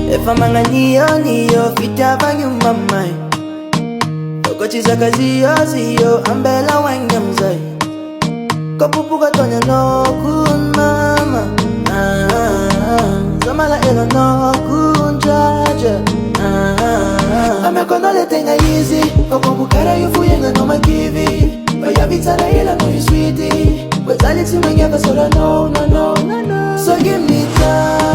If I'm a niyo fita banyu mamai Okochi zakazi yo ambela wangamzai Kopupu katonya no kun mama Zamala elo no kun jaja Amekono le tenga easy Kopupu kara yufu yenga no makivi Oya vitara ila no you sweetie Wezali timengia kasora no So give me time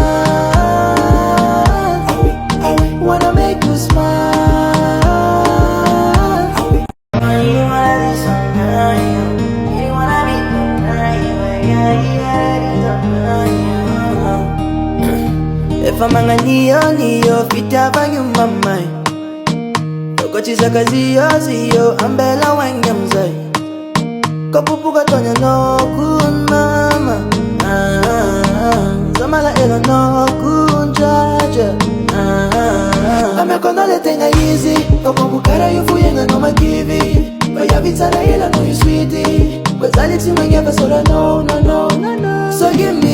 wanna make you smile. You wanna be so nice. You wanna be nice. If I'm a niyo fita banyu mamai Okochi zakazi yo ambela wangamzai Kopupu katonya no kun mama Zamala elo no kun jaja Amekono le tenga easy Kopupu kara yufu yenga no makivi Oya vitara ila no you sweetie Wezali timengia kasora no So give me